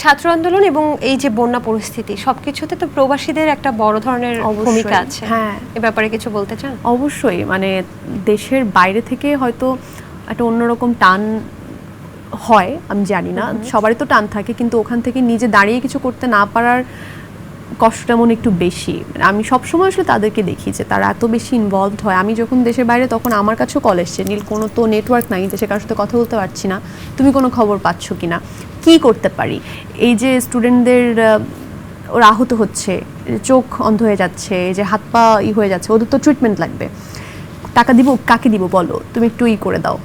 ছাত্র আন্দোলন এবং এই যে বন্যা পরিস্থিতি সবকিছুতে তো প্রবাসীদের একটা বড় ধরনের ভূমিকা আছে। হ্যাঁ, এ ব্যাপারে কিছু বলতে চান? অবশ্যই, মানে দেশের বাইরে থেকে হয়তো একটা অন্যরকম টান হয়, আমি জানি না, সবারই তো টান থাকে, কিন্তু ওখান থেকে নিজে দাঁড়িয়ে কিছু করতে না পারার কষ্টটা মনে একটু বেশি। আমি সবসময় আসলে তাদেরকে দেখি যে তারা এত বেশি ইনভলভড হয়। আমি যখন দেশের বাইরে তখন আমার কাছেও কল এসছে, নীল কোনো তো নেটওয়ার্ক নাই, দেশে কারোর সাথে কথা বলতে পারছি না, তুমি কোনো খবর পাচ্ছ কি না, কী করতে পারি। এই যে স্টুডেন্টদের ওরা আহত হচ্ছে, চোখ অন্ধ হয়ে যাচ্ছে, যে হাত পা হয়ে যাচ্ছে, ওদের তো ট্রিটমেন্ট লাগবে, টাকা দিব, কাকে দিব বলো, তুমি একটু করে দাও।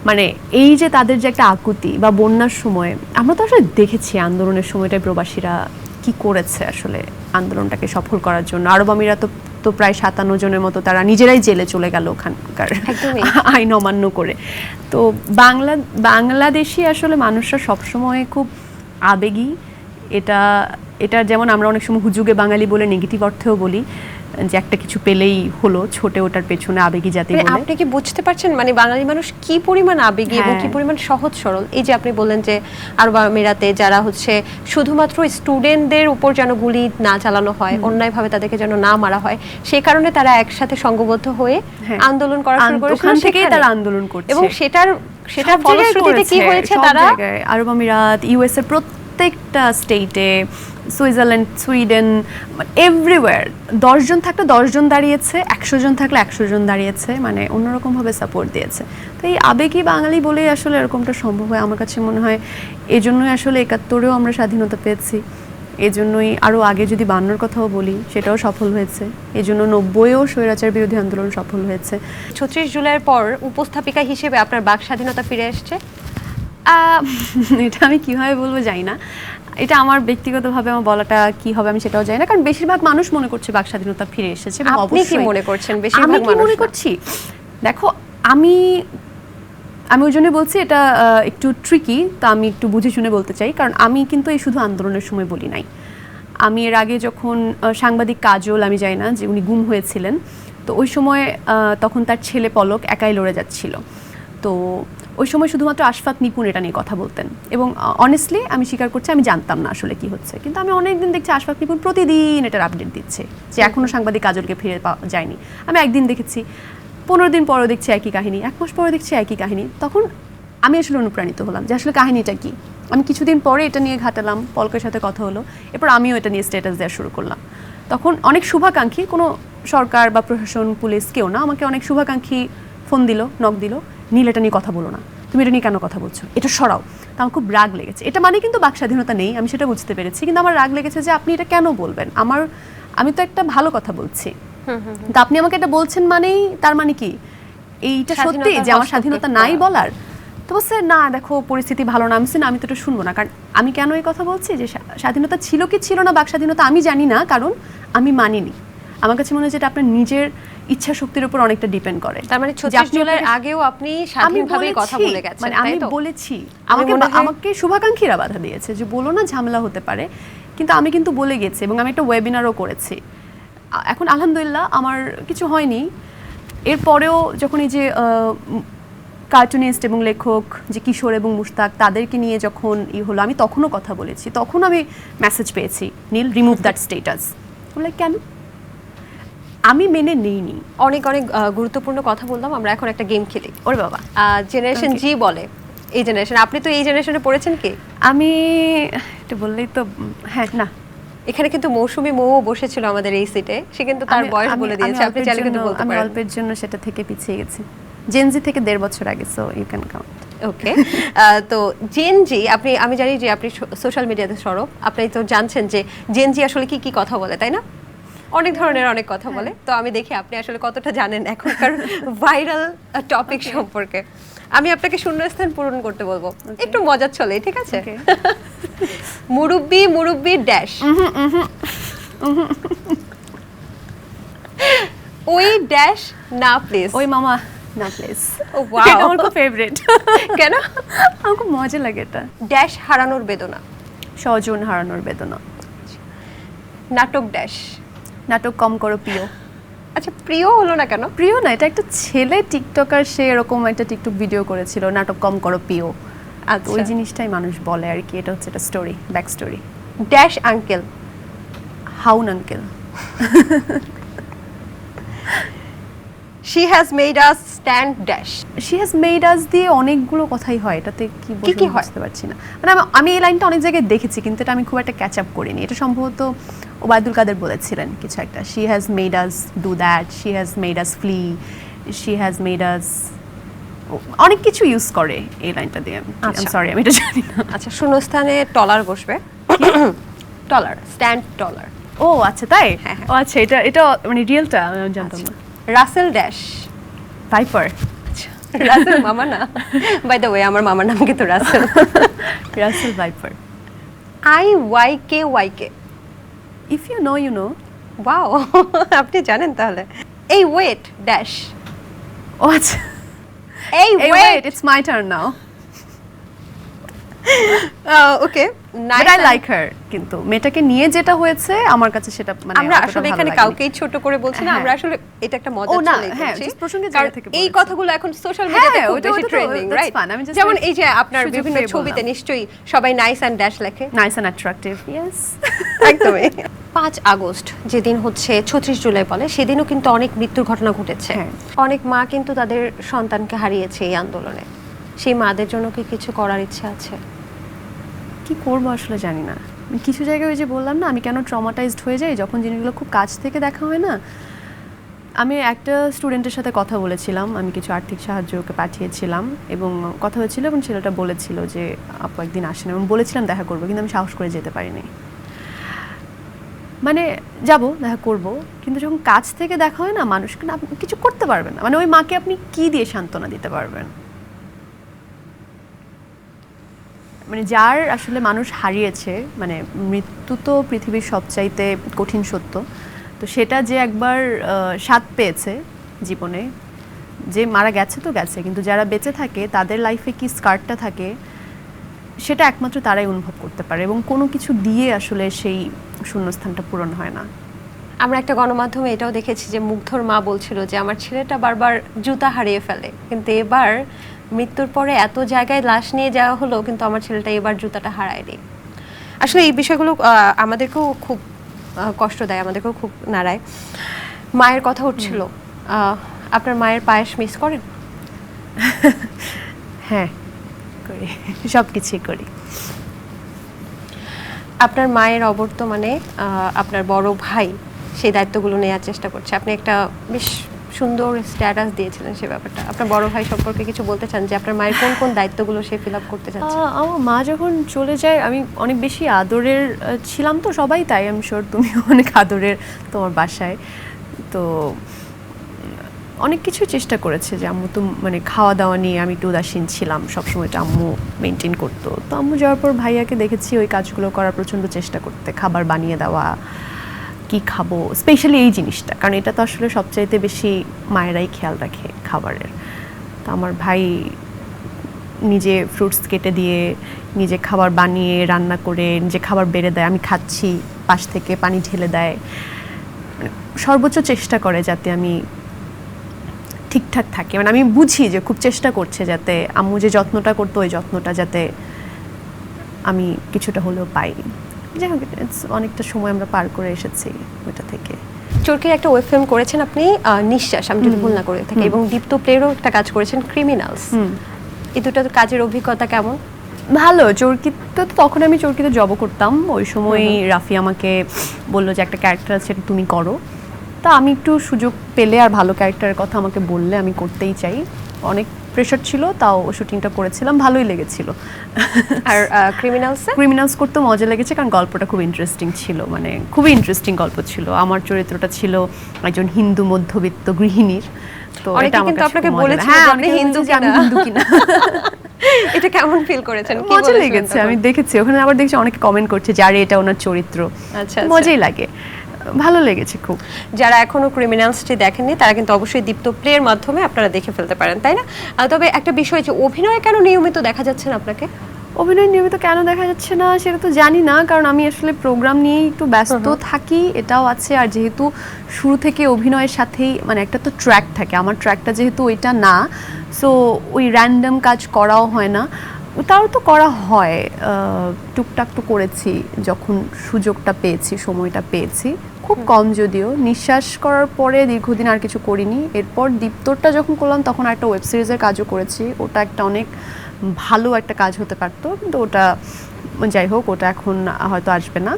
মানে এই যে তাদের যে একটা আকুতি, বা বন্যার সময় আমরা তো আসলে দেখেছি আন্দোলনের সময়টায় প্রবাসীরা কি করেছে আসলে আন্দোলনটাকে সফল করার জন্য। আরব আমিরাত তো প্রায় 57 জনের মতো তারা নিজেরাই জেলে চলে গেল ওখানকার আইন অমান্য করে। তো বাংলাদেশি আসলে মানুষরা সবসময় খুব আবেগী। এটা যেমন আমরা অনেক সময় হুজুগে বাঙালি বলে নেগেটিভ অর্থেও বলি, যে একটা কিছু পেলেই হলো, ছোটে ওটার পেছনে আবেগী জাতি বলে। আপনি কি বুঝতে পারছেন মানে বাঙালি মানুষ কি পরিমাণ আবেগী এবং কি পরিমাণ সহজ সরল? এই যে আপনি বললেন যে আরব আমিরাতে যারা হচ্ছে শুধুমাত্র স্টুডেন্টদের উপর যেন গুলি না চালানো হয়, অন্যায়ভাবে তাদেরকে যেন না মারা হয়, সেই কারণে তারা একসাথে সংঘবদ্ধ হয়ে আন্দোলন করা শুরু করেছিল। ওখান থেকেই তারা আন্দোলন করছে এবং সেটার ফলশ্রুতিতে কি হয়েছে, তারা আরব আমিরাত, ইউএস এর প্রত্যেকটা স্টেটে, সুইজারল্যান্ড, সুইডেন, এভরিওয়্যার 10 জন থাকলে 10 জন দাঁড়িয়েছে, 100 জন থাকলে 100 জন দাঁড়িয়েছে, মানে অন্যরকমভাবে সাপোর্ট দিয়েছে। তো এই আবেগী বাঙালি বলেই আসলে এরকমটা সম্ভব হয় আমার কাছে মনে হয়। এই জন্যই আসলে 71-এও আমরা স্বাধীনতা পেয়েছি, এই জন্যই আরও আগে যদি 52-র কথাও বলি সেটাও সফল হয়েছে, এই জন্য 90-এও স্বৈরাচার বিরোধী আন্দোলন সফল হয়েছে। 36 জুলাইয়ের পর উপস্থাপিকা হিসেবে আপনার বাক স্বাধীনতা ফিরে এসছে? এটা আমি কিভাবে বলবো জানি না, এটা আমার ব্যক্তিগতভাবে আমার বলাটা কি হবে আমি সেটাও জানি না, কারণ বেশিরভাগ মানুষ মনে করছে বাক স্বাধীনতা ফিরে এসেছে। আপনি কি মনে করছেন বেশিরভাগ মানুষ মনে করছি? দেখো, আমি ওই জন্য বলছি এটা একটু ট্রিকি, তা আমি একটু বুঝে শুনে বলতে চাই, কারণ আমি কিন্তু এই শুধু আন্দোলনের সময় বলি নাই। আমি এর আগে যখন সাংবাদিক কাজল, আমি জানি না যে উনি গুম হয়েছিলেন, তো ওই সময় তখন তার ছেলে পলক একাই লড়ে যাচ্ছিল, তো ওই সময় শুধুমাত্র আশফাক নিপুণ এটা নিয়ে কথা বলতেন, এবং অনেস্টলি আমি স্বীকার করছি আমি জানতাম না আসলে কি হচ্ছে, কিন্তু আমি অনেকদিন দেখছি আশফাক নিপুণ প্রতিদিন এটার আপডেট দিচ্ছে যে এখনও সাংবাদিক কাজলকে ফিরে পাওয়া যায়নি। আমি একদিন দেখেছি, 15 দিন পরেও দেখছি একই কাহিনী, 1 মাস পরে দেখছি একই কাহিনী। তখন আমি আসলে অনুপ্রাণিত হলাম যে আসলে কাহিনীটা কি। আমি কিছুদিন পরে এটা নিয়ে ঘাটালাম, পলকের সাথে কথা হলো, এরপর আমিও এটা নিয়ে স্ট্যাটাস দেওয়া শুরু করলাম। তখন অনেক শুভাকাঙ্ক্ষী, কোনো সরকার বা প্রশাসন, পুলিশ, কেউ না, আমাকে অনেক শুভাকাঙ্ক্ষী ফোন দিল, নক দিল, নীল এটা নিয়ে কথা বলো না, তুমি এটা নিয়ে কেন কথা বলছো, এটা সরাও। তো আমার খুব রাগ লেগেছে। এটা মানে কিন্তু বাক স্বাধীনতা নেই, আমি সেটা বুঝতে পেরেছি, কিন্তু আমার রাগ লেগেছে যে আপনি এটা কেন বলবেন, আমি তো একটা ভালো কথা বলছি, তো আপনি আমাকে এটা বলছেন মানেই তার মানে কি এইটা সত্যি যে আমার স্বাধীনতা নাই বলার? তো বলছে না দেখো পরিস্থিতি ভালো না। আমি তো এটা শুনবো না, কারণ আমি কেন এই কথা বলছি যে স্বাধীনতা ছিল কি ছিল না, বাক স্বাধীনতা আমি জানি না, কারণ আমি মানিনি। আমার কাছে মনে হয় যেটা আপনার নিজের ইচ্ছা শক্তির উপর অনেকটা ডিপেন্ড করে। তার মানে 36 জুলাইয়ের আগেও আপনি স্বাধীনভাবে কথা বলে গেছেন, মানে আমি বলেছি, আমাকে শুভাকাঙ্ক্ষীরা বাধা দিয়েছে যে বলো না, ঝামেলা হতে পারে, কিন্তু আমি কিন্তু বলে গেছি, এবং আমি একটা ওয়েবিনারও করেছি। এখন আলহামদুলিল্লাহ আমার কিছু হয়নি। এরপরেও যখন এই যে কার্টুনিস্ট এবং লেখক যে কিশোর এবং মুশতাক, তাদেরকে নিয়ে যখন হলো, আমি তখনও কথা বলেছি, তখন আমি মেসেজ পেয়েছি, নীল রিমুভ দ্যাট স্টেটাস। বলে কেন? আমি মেনে নেইনি। অনেক গুরুত্বপূর্ণ কথা বললাম, আমরা এখন একটা গেম খেলি। ওরে বাবা, জেনারেশন জি বলে এই জেনারেশন, আপনি তো এই জেনারেশনে পড়েছেন কি? আমি একটু বললেই তো, হ্যাঁ না, এখানে কিন্তু মৌসুমী মৌও বসেছিল আমাদের এই সিটে, সে কিন্তু তার বয়স বলে দিয়েছে, আপনি চাইলে কিন্তু বলতে পারেন। আমি অল্পের জন্য সেটা থেকে পিছিয়ে গেছি, জেনজি থেকে 1.5 বছর আগে, সো ইউ ক্যান কাউন্ট। ওকে, তো জেনজি, আমি জানি যে আপনি সোশ্যাল মিডিয়াতে সরব, আপনি তো জানছেন যে জেনজি আসলে কি কথা বলে, তাই না? অনেক ধরনের অনেক কথা বলে। তো আমি দেখি আপনি আসলে কতটা জানেন এখনকার ভাইরাল টপিক সম্পর্কে। আমি আপনাকে শূন্যস্থান পূরণ করতে বলবো, একটু মজার চলে, ঠিক আছে? মুরব্বি ড্যাশ, ওই ড্যাশ না প্লিজ, ওই মামা না প্লিজ। ওয়াও, এটা আমার খুব ফেভারিট। কেন? আমার খুব মজা লাগে এটা। ড্যাশ হারানোর বেদনা, স্বজন হারানোর বেদনা। নাটক ড্যাশ, নাটক কম করো প্রিয়। আচ্ছা, প্রিয় হলো না কেন? প্রিয় না, এটা একটা ছেলে টিকটকার, সে এরকম একটা টিকটক ভিডিও করেছিল, নাটক কম করো প্রিয়। আচ্ছা। ওই জিনিসটাই মানুষ বলে আর কি, এটা হচ্ছে একটা story, back story. Dash uncle. হাউন uncle. She has made us stand dash. She has made us দিয়ে অনেকগুলো কথাই হয়, এটাতে কি কি বলতে হয়? বুঝতে পারছি না। মানে আমি এই লাইনটা অনেক জায়গায় দেখেছি, কিন্তু এটা আমি খুব একটা ক্যাচ আপ করিনি। এটা সম্ভবত ওবায়দুল কাদের বলেছিলেন কিছু একটা, she has made us do that, she has made us flee, she has made us, অনেক কিছু ইউজ করে এই লাইনটা দিয়ে। আচ্ছা। সরি, আমি এটা জানি না। আচ্ছা, শূন্যস্থানে টলার বসবে। টলার, স্ট্যান্ড টলার। ও আচ্ছা, তাই? হ্যাঁ, হ্যাঁ। ও আচ্ছা, এটা এটা মানে রিয়েলটা আমি জানতাম না। রাসেল ড্যাশ। ভাইপার। রাসেল মামা না, বাই দ্য ওয়ে আমার মামার নাম কিন্তু Russell. Russell viper. IYKYK। If you know you know. Wow, আপনি জানেন তাহলে। এই ওয়েট ড্যাশ। ও আচ্ছা, এই এই wait. Wait, it's my turn now. Okay, but I like her. কিন্তু মেয়েটাকে নিয়ে যেটা হয়েছে আমার কাছে সেটা মানে আমরা অতটা আসলে ভালো এখানে লাগেনি। কাউকেই ছোট করে বলছি না, হ্যাঁ। আমরা আসলে এটা একটা মজা ও না, চলে হ্যাঁ, করছি। just প্রসঙ্গের কারণ জায়গা থেকে এই বলেছি। কথাগুলো এখন সোশ্যাল মিডিয়াতে হ্যাঁ, খুব ওটা বেশি তো ট্রেন্ডিং, that's রাইট? fun, আমি just যেমন like এই যে আপনার সুযোগ বিভিন্ন পেয়ে ছবিতে বললাম। নিশ্চয়ই সবাই নাইস অ্যান্ড ড্যাশ লেখে। Nice and attractive, yes. একদমই। 5 আগস্ট যেদিন হচ্ছে 36 জুলাই বলে, সেদিনও কিন্তু অনেক মৃত্যুর ঘটনা ঘটেছে। হ্যাঁ। অনেক মা কিন্তু তাদের সন্তানকে হারিয়েছে এই আন্দোলনে। সেই মাদের জন্য কি কিছু করার ইচ্ছা আছে? কি করবো আসলে জানি না। কিছু জায়গায় ওই যে বললাম না, আমি কেন ট্রমাটাইজড হয়ে যাই যখন জিনিসগুলো খুব কাছ থেকে দেখা হয় না। আমি একটা স্টুডেন্টের সাথে কথা বলেছিলাম, আমি কিছু আর্থিক সাহায্য ওকে পাঠিয়েছিলাম এবং কথা হয়েছিল, এবং ছেলেটা বলেছিল যে আপু একদিন আসেন, এবং বলেছিলাম দেখা করবো, কিন্তু আমি সাহস করে যেতে পারিনি। মানে যাব, দেখা করব, কিন্তু যখন কাছ থেকে দেখা হয় না, মানুষকে না আপনি কিছু করতে পারবেন না। মানে ওই মাকে আপনি কি দিয়ে সান্ত্বনা দিতে পারবেন? মানে যার আসলে মানুষ হারিয়েছে, মানে মৃত্যু তো পৃথিবীর সবচাইতে কঠিন সত্য, তো সেটা যে একবার স্বাদ পেয়েছে জীবনে, যে মারা গেছে তো গেছে, কিন্তু যারা বেঁচে থাকে তাদের লাইফে কি স্কারটা থাকে সেটা একমাত্র তারাই অনুভব করতে পারে, এবং কোনো কিছু দিয়ে আসলে সেই শূন্যস্থানটা পূরণ হয় না। আমরা একটা গণমাধ্যমে এটাও দেখেছি যে মুগ্ধর মা বলছিল যে আমার ছেলেটা বারবার জুতা হারিয়ে ফেলে, কিন্তু এবার মৃত্যুর পরে এত জায়গায় লাশ নিয়ে যাওয়া হলো, কিন্তু আমার ছেলেটা এবার জুতাটা হারায়নি। আসলে এই বিষয়গুলো আমাদেরকেও খুব কষ্ট দেয়, আমাদেরকেও খুব নাড়ায়। মায়ের কথা উঠছিল, আপনার মায়ের পায়েস মিস করেন? হ্যাঁ, করি, সব কিছুই করি। আপনার মায়ের অবর্তমানে আপনার বড় ভাই সেই দায়িত্বগুলো নেওয়ার চেষ্টা করছে। আপনি একটা বেশ সুন্দর স্ট্যাটাস দিয়েছিলেন সে ব্যাপারটা। আপনার বড় ভাই সম্পর্কে কিছু বলতে চান যে আপনার মায়ের কোন কোন দায়িত্বগুলো সে ফিল আপ করতে চাচ্ছে? আমার মা যখন চলে যায়, আমি অনেক বেশি আদরের ছিলাম, তো সবাই তাই, আমি শিওর তুমিও অনেক আদরের তোমার বাসায়। তো অনেক কিছু চেষ্টা করেছে যে আম্মু তো মানে খাওয়া দাওয়া নিয়ে আমি একটু উদাসীন ছিলাম, সবসময়টা আম্মু মেনটেন করতো। তো আম্মু যাওয়ার পর ভাইয়াকে দেখেছি ওই কাজগুলো করার প্রচণ্ড চেষ্টা করতে, খাবার বানিয়ে দেওয়া, কি খাবো, স্পেশালি এই জিনিসটা, কারণ এটা তো আসলে সবচাইতে বেশি মায়েরাই খেয়াল রাখে খাবারের। তো আমার ভাই নিজে ফ্রুটস কেটে দিয়ে, নিজে খাবার বানিয়ে রান্না করে, নিজে খাবার বেড়ে দেয়, আমি খাচ্ছি, পাশ থেকে পানি ঢেলে দেয়, মানে সর্বোচ্চ চেষ্টা করে যাতে আমি ঠিকঠাক থাকি। মানে আমি বুঝি যে খুব চেষ্টা করছে যাতে আম্মু যে যত্নটা করতো ওই যত্নটা যাতে আমি কিছুটা হলেও পাই। যাই হোক, অনেকটা সময় আমরা পার করে এসেছি ওইটা থেকে। চরকির একটা ওয়েব ফিল্ম করেছেন আপনি, নিঃশ্বাস, আমি যদি ভুল না করে থাকি, এবং দীপ্ত প্লেরও একটা কাজ করেছেন, ক্রিমিনালস। এই দুটো কাজের অভিজ্ঞতা কেমন? ভালো। চরকিতে তো তখন আমি চরকিতে জব করতাম, ওই সময় রাফি আমাকে বললো যে একটা ক্যারেক্টার আছে তুমি করো। তা আমি একটু সুযোগ পেলে আর ভালো ক্যারেক্টারের কথা আমাকে বললে আমি করতেই চাই। অনেক প্রেশার ছিল, তাও শুটিংটা করেছিলাম, ভালোই লেগেছিল। আর ক্রিমিনালস করতে মজা লেগেছে, কারণ গল্পটা খুব ইন্টারেস্টিং ছিল, মানে খুবই ইন্টারেস্টিং গল্প ছিল। আমার চরিত্রটা ছিল একজন হিন্দু মধ্যবিত্ত গৃহিণীর। তো এটা কিন্তু আপনাকে বলেছিল যে আপনি হিন্দু কিনা। এটা কেমন ফিল করেছেন? কি মজা লেগেছে, আমি দেখেছি ওখানে, আবার দেখছি অনেকে কমেন্ট করছে যে আরে এটা ওনার চরিত্র। আচ্ছা, মজাই লাগে, ভালো লেগেছে খুব। যারা এখনো ক্রিমিনালসটি দেখেননি তারা কিন্তু অবশ্যই দীপ্ত প্লের মাধ্যমে আপনারা দেখে ফেলতে পারেন, তাই না? তবে একটা বিষয়, যে অভিনয় কেন নিয়মিত দেখা যাচ্ছে না আপনাকে? অভিনয় নিয়মিত কেন দেখা যাচ্ছে না সেটা তো জানি না, কারণ আমি আসলে প্রোগ্রাম নিয়েই একটু ব্যস্ত থাকি, এটাও আছে। আর যেহেতু শুরু থেকে অভিনয়ের সাথেই মানে একটা তো ট্র্যাক থাকে, আমার ট্র্যাকটা যেহেতু ওইটা না, সো ওই র্যান্ডম কাজ করাও হয় না। তাও তো করা হয়, টুকটাক তো করেছি যখন সুযোগটা পেয়েছি, সময়টা পেয়েছি, খুব কম যদিও। নিঃশ্বাস করার পরে দীর্ঘদিন আর কিছু করিনি। এরপর দীপ্তরটা যখন করলাম তখন একটা ওয়েব সিরিজের কাজও করেছি, ওটা একটা অনেক ভালো একটা কাজ হতে পারতো, কিন্তু ওটা যাই হোক, ওটা এখন হয়তো আসবে না।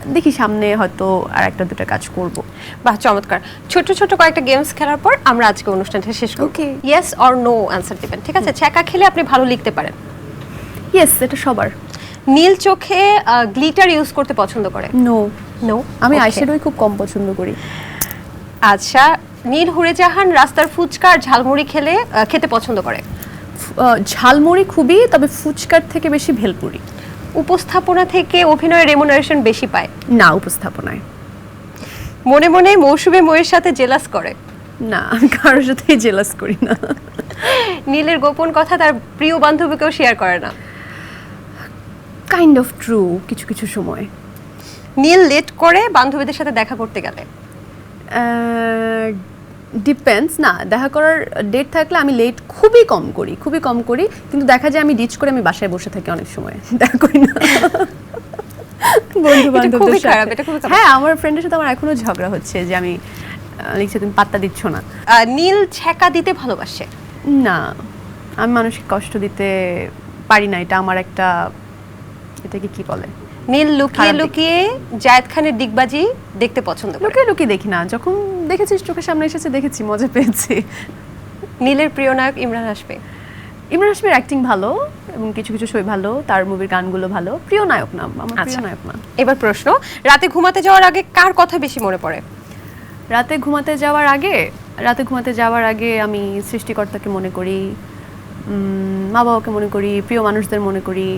দেখি সামনে হয়তো আর একটা দুটো কাজ করব। বাহ, চমৎকার। ছোট ছোট কয়েকটা গেমস খেলার পর আমরা আজকে অনুষ্ঠানটা শেষ করব। Okay. Yes or no answer দিবেন, ঠিক আছে? ছ্যাঁকা খেলে আপনি ভালো লিখতে পারেন। ইয়েস, এটা সবার। নীল চোখে গ্লিটার ইউজ করতে পছন্দ করে। No, no. আমি আইশ্যাডোই খুব কম পছন্দ করি। আচ্ছা, নীল হুড়েজাহান রাস্তার ফুচকা আর ঝালমুড়ি খেতে পছন্দ করে। ঝালমুড়ি খুবই, তবে ফুচকার থেকে বেশি ভেলপুরি। উপস্থাপনা থেকে অভিনয়ের রেমুনারেশন বেশি পায়। না, উপস্থাপনায়। মনে মনে মৌসুমী ময়ের সাথে জেলাস করে। না, আমি কারোর সাথেই জেলাস করি না। নীলের গোপন কথা তার প্রিয় বান্ধবীকেও শেয়ার করে না। কাইন্ড অফ ট্রু, কিছু কিছু সময়। নীল লেট করে বান্ধবীদের সাথে দেখা করতে গেলে। ডিপেন্ডস, না দেখা করার ডেট থাকলে আমি লেট খুবই কম করি, খুবই কম করি, কিন্তু দেখা যায় আমি ডিচ করে আমি বাসায় বসে থাকি অনেক সময়, দেখা করি না বন্ধু বান্ধবদের সাথে। হ্যাঁ, আমার ফ্রেন্ডের সাথে আমার এখনো ঝগড়া হচ্ছে যে আমি লিখছি তুমি পাত্তা দিচ্ছ না। নীল ছ্যাঁকা দিতে ভালোবাসে। না, আমি মানুষকে কষ্ট দিতে পারি না, এটা আমার একটা, এটাকে কি বলে, নীল লুকিয়ে খারাপ দিক। লুকিয়ে জায়েদ খানের ডিগবাজি দেখতে পছন্দ করে। লুকিয়ে লুকিয়ে দেখি না, যখন দেখেছিস চোখের সামনে এসেছে দেখেছি, মজা পেয়েছি। নীলের প্রিয় নায়ক ইমরান হাশমি। ইমরান হাশমির অ্যাক্টিং ভালো এবং কিছু কিছু ছবি ভালো, তার মুভির গানগুলো ভালো। প্রিয় নায়ক না, আমার প্রিয় আচ্ছা। নায়ক না। এবার প্রশ্ন, রাতে ঘুমাতে যাওয়ার আগে কার কথা বেশি মনে পড়ে? রাতে ঘুমাতে যাওয়ার আগে আমি সৃষ্টিকর্তাকে মনে করি, মা বাবাকে মনে করি, প্রিয় মানুষদের মনে করি,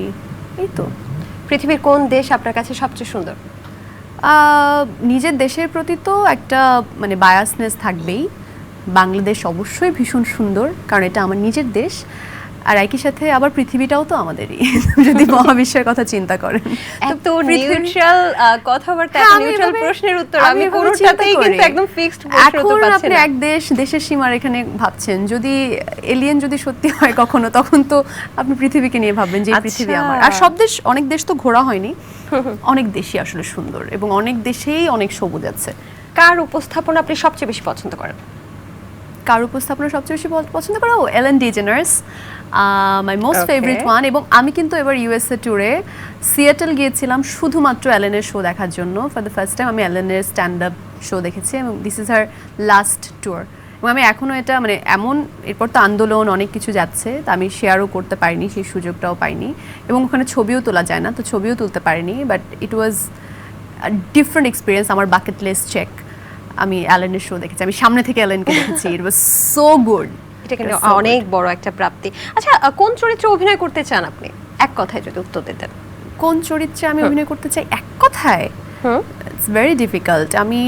এই তো। পৃথিবীর কোন দেশ আপনার কাছে সবচেয়ে সুন্দর? নিজের দেশের প্রতি তো একটা মানে বায়াসনেস থাকবেই। বাংলাদেশ অবশ্যই ভীষণ সুন্দর, কারণ এটা আমার নিজের দেশ, আর একই সাথে আবার পৃথিবীটাও তো আমাদেরই যদি মহাবিশ্বের কথা চিন্তা করেন। এত নিউট্রাল কথাবার্তা, হ্যাঁ, আমি নিউট্রাল এভাবে- প্রশ্নের উত্তর আমি আমি এভাবে কোনোটাতেই চিন্তা কিন্তু করি। একদম ফিক্সড প্রশ্ন উত্তর এখন পাচ্ছি আপনি না। এক দেশের সীমার এখানে ভাবছেন, যদি এলিয়েন যদি সত্যি হয় কখনো, তখন তো আপনি পৃথিবীকে নিয়ে ভাববেন যে এই পৃথিবী আচ্ছা। আমার। আর সব দেশ, অনেক দেশ তো ঘোরা হয়নি, অনেক দেশই আসলে সুন্দর এবং অনেক দেশেই অনেক সবুজ আছে। কার উপস্থাপনা আপনি সবচেয়ে বেশি পছন্দ করেন? কার উপস্থাপনা সবচেয়ে বেশি পছন্দ করো? Ellen DeGeneres, my most Okay. Favourite one. এবং আমি কিন্তু এবার ইউএসএ ট্যুরে সিয়াটেল গিয়েছিলাম শুধুমাত্র এলেনের শো দেখার জন্য। ফর দ্য ফার্স্ট টাইম আমি এলেনের স্ট্যান্ড আপ শো দেখেছি এবং this is her last tour. এবং আমি এখনও এটা মানে এমন, এরপর তো আন্দোলন অনেক কিছু যাচ্ছে, তা আমি শেয়ারও করতে পারিনি, সেই সুযোগটাও পাইনি, এবং ওখানে ছবিও তোলা যায় না, তো ছবিও তুলতে পারিনি। But it was different experience, আমার বাকেট লিস্ট চেক। আমি অ্যালেনের শো দেখেছি, আমি সামনে থেকে অ্যালেনকে দেখেছি, ইট ওয়াজ সো গুড। এটা কিন্তু অনেক বড় একটা প্রাপ্তি। আচ্ছা, কোন চরিত্রে অভিনয় করতে চান আপনি? এক কথায় যদি উত্তর দিতেন। কোন চরিত্রে আমি অভিনয় করতে চাই এক কথায়? It's very difficult. আমি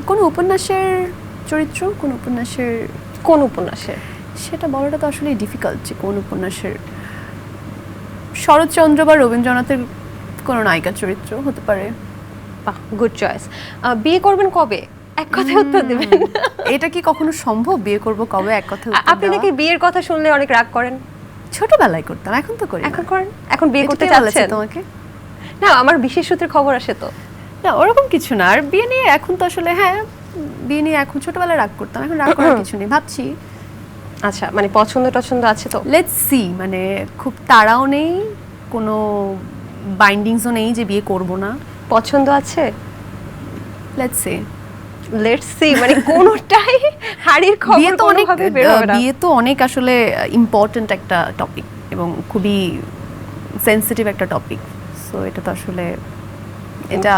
কোন উপন্যাসের চরিত্র, কোন উপন্যাসের সেটা বলাটা তো আসলে ডিফিকাল্ট, যে কোন উপন্যাসের। শরৎচন্দ্র বা রবীন্দ্রনাথের কোন নায়িকা চরিত্র হতে পারে। বাহ, গুড চয়েস। বিয়ে করবেন কবে? এক কথায় উত্তর দিবেন। এটা কি কখনো সম্ভব, বিয়ে করব কবে, এক কথায় উত্তর আপনি দেওয়া? নাকি বিয়ের কথা শুনলে অনেক রাগ করেন। ছোটবেলায় করতাম, এখন তো করি না। এখন করেন? এখন বিয়ে এটা করতে কে বলেছে চাচ্ছেন? তোমাকে? না, আমার বিশেষ সূত্রে খবর আসে তো। না, ওরকম কিছু না। আর বিয়ে নিয়ে এখন তো আসলে, হ্যাঁ বিয়ে নিয়ে এখন, ছোটবেলায় রাগ করতাম, এখন রাগ করার কিছু নেই, ভাবছি। আচ্ছা, মানে পছন্দ টছন্দ আছে তো? লেটস সি, মানে খুব তাড়াও নেই, কোনো বাইন্ডিংসও নেই যে বিয়ে করব না। পছন্দ আছে? Let's see. লেটস সি মানে কোনটাই হাড়ির খবর বিয়ে তো অনেক, কোনোভাবে বের হবে না। বিয়ে তো অনেক আসলে ইম্পর্ট্যান্ট একটা টপিক এবং খুবই সেনসিটিভ একটা টপিক। সো এটা তো আসলে, এটা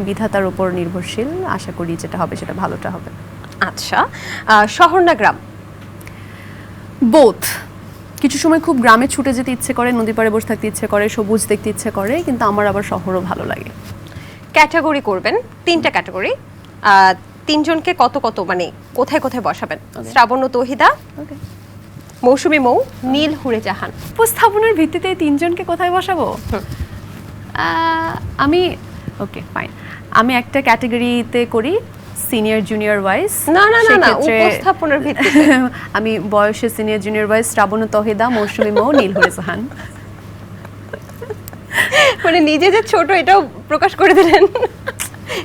বিধাতার উপর নির্ভরশীল। আশা করি যেটা হবে সেটা ভালোটা হবে। আচ্ছা, শহর না গ্রাম? বোথ। কিছু সময় খুব গ্রামে ছুটে যেতে ইচ্ছে করে, নদী পাড়ে বসে থাকতে ইচ্ছে করে, সবুজ দেখতে ইচ্ছে করে, কিন্তু আমার আবার শহরও ভালো লাগে। ক্যাটাগরি করবেন, 3টা ক্যাটাগরি। তিনজনকে কত কত মানে কোথায় কোথায় বসাবেন? শ্রাবণ তৌহিদা, মৌসুমী মৌ, নীল হুড়েজাহান। উপস্থাপনের ভিত্তিতে এই তিনজনকে কোথায় বসাবো? আমি ওকে ফাইন, আমি একটা ক্যাটাগরিতে করি সিনিয়র জুনিয়র ওয়াইজ না না না না, উপস্থাপনের ভিত্তিতে। আমি বয়সে senior junior wise Shrabon Tohida, Mousumi Mou, Nilhari Jahan. মানে নিজে যে ছোট এটাও প্রকাশ করে দিলেন।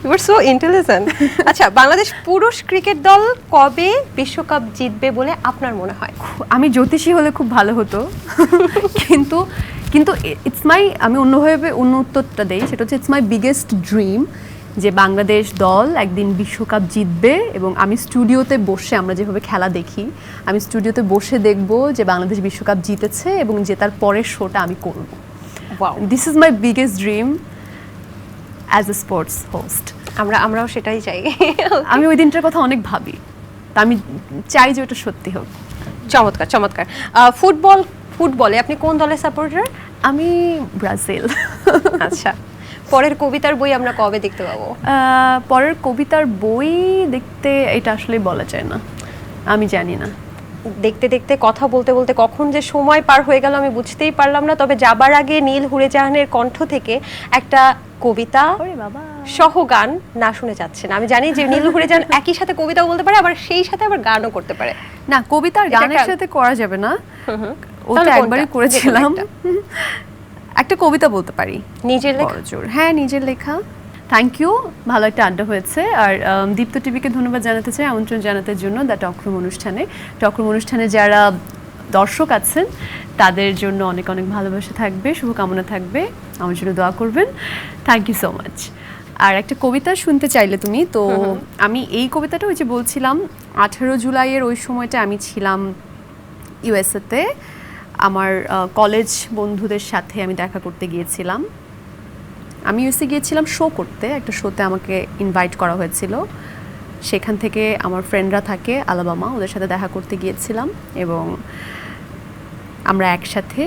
You are so intelligent. আচ্ছা, বাংলাদেশ পুরুষ ক্রিকেট দল কবে বিশ্বকাপ জিতবে বলে আপনার মনে হয়? আমি জ্যোতিষী হলে খুব ভালো হতো, কিন্তু কিন্তু ইটস মাই, আমি অন্যভাবে অন্য উত্তরটা দেই, সেটা হচ্ছে ইটস মাই বিগেস্ট ড্রিম যে বাংলাদেশ দল একদিন বিশ্বকাপ জিতবে, এবং আমি স্টুডিওতে বসে, আমরা যেভাবে খেলা দেখি, আমি স্টুডিওতে বসে দেখব যে বাংলাদেশ বিশ্বকাপ জিতেছে এবং জেতার পরের শোটা আমি করব। Wow, this is my biggest dream as a sports host. আমরাও সেটাই চাই। আমি ওই দিনটার কথা অনেক ভাবি, তা আমি চাই যে ওটা সত্যি হোক। চমৎকার চমৎকার। ফুটবলে আপনি কোন দলের সাপোর্টার? আমি ব্রাজিল। আচ্ছা, পরের কবিতার বই আমরা কবে দেখতে পাবো? পরের কবিতার বই দেখতে, এটা আসলে বলা যায় না, আমি জানি না। দেখতে দেখতে কথা বলতে বলতে কখন যে সময় পার হয়ে গেল আমি বুঝতেই পারলাম না। তবে যাবার আগে নীল হুরেজাহানের কণ্ঠ থেকে একটা কবিতা বাবা সহ গান না শুনে যাচ্ছেন। আমি জানি যে নীল হুরেজাহান একই সাথে কবিতাও বলতে পারে, আবার সেই সাথে আবার গানও করতে পারে। না, কবিতার গানের সাথে করা যাবে না, ওটা একবারই করেছিলাম। একটা কবিতা বলতে পারি, নিজের লেখা। হ্যাঁ, নিজের লেখা। থ্যাংক ইউ, ভালো একটা আড্ডা হয়েছে। আর দীপ্ত টিভিকে ধন্যবাদ জানাতে চাই আমন্ত্রণ জানাতে জন্য দ্য টকরুম অনুষ্ঠানে। টকরুম অনুষ্ঠানে যারা দর্শক আছেন তাদের জন্য অনেক অনেক ভালোবাসা থাকবে, শুভকামনা থাকবে, আমার জন্য দোয়া করবেন। Thank you so much. আর একটা কবিতা শুনতে চাইলে তুমি, তো আমি এই কবিতাটা ওই যে বলছিলাম 18 জুলাইয়ের ওই সময়টা আমি ছিলাম ইউএসএতে, আমার কলেজ বন্ধুদের সাথে আমি দেখা করতে গিয়েছিলাম। আমি ইউএসএ গিয়েছিলাম শো করতে, একটা শোতে আমাকে ইনভাইট করা হয়েছিল। সেখান থেকে আমার ফ্রেন্ডরা থাকে আলাবামা, ওদের সাথে দেখা করতে গিয়েছিলাম এবং আমরা একসাথে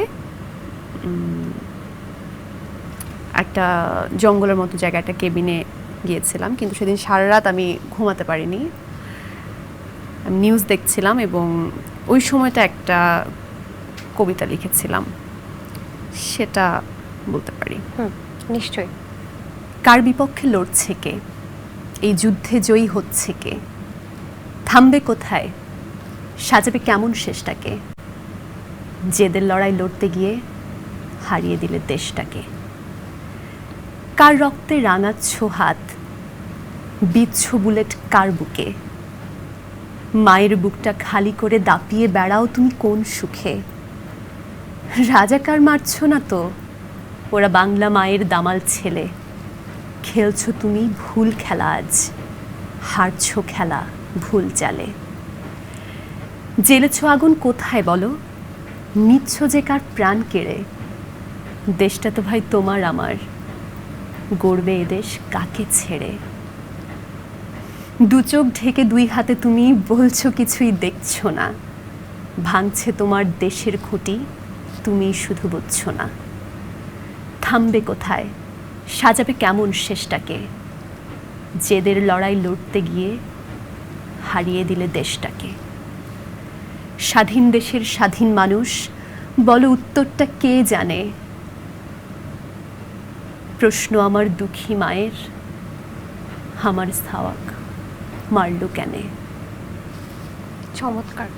একটা জঙ্গলের মতো জায়গায় একটা কেবিনে গিয়েছিলাম। কিন্তু সেদিন সারা রাত আমি ঘুমাতে পারিনি, আমি নিউজ দেখছিলাম এবং ওই সময়টা একটা কবিতা লিখেছিলাম, সেটা বলতে পারি। নিশ্চয়ই। কার বিপক্ষে লড়ছে কে, এই যুদ্ধে জয়ী হচ্ছে কে, থামবে কোথায়, সাজাবে কেমন শেষটাকে, জেদের লড়াই লড়তে গিয়ে হারিয়ে দিলে দেশটাকে। কার রক্তে রাঙাচ্ছ হাত, বিচ্ছ বুলেট কার বুকে, মায়ের বুকটা খালি করে দাপিয়ে বেড়াও তুমি কোন সুখে। রাজাকার মারছ না তো, ওরা বাংলা মায়ের দামাল ছেলে। খেলছো তুমি ভুল খেলা আজ, হারছ খেলা ভুল চালে। জ্বেলেছ আগুন কোথায় বলো, নিচ্ছ যে কার প্রাণ কেড়ে। দেশটা তো ভাই তোমার আমার, গড়বে এদেশ কাকে ছেড়ে। দু চোখ ঢেকে দুই হাতে তুমি বলছো কিছুই দেখছো না, ভাঙছে তোমার দেশের খুঁটি তুমি শুধু বুঝছো না। থামবে কোথায়, সাজাবে কেমন শেষটাকে, জেদের লড়াই লড়তে গিয়ে হারিয়ে দিলে দেশটাকে। স্বাধীন দেশের স্বাধীন মানুষ, বলো উত্তরটা কে জানে। প্রশ্ন আমার দুঃখী মায়ের, আমার সাওয়াক মারলো কেনে। চমৎকার।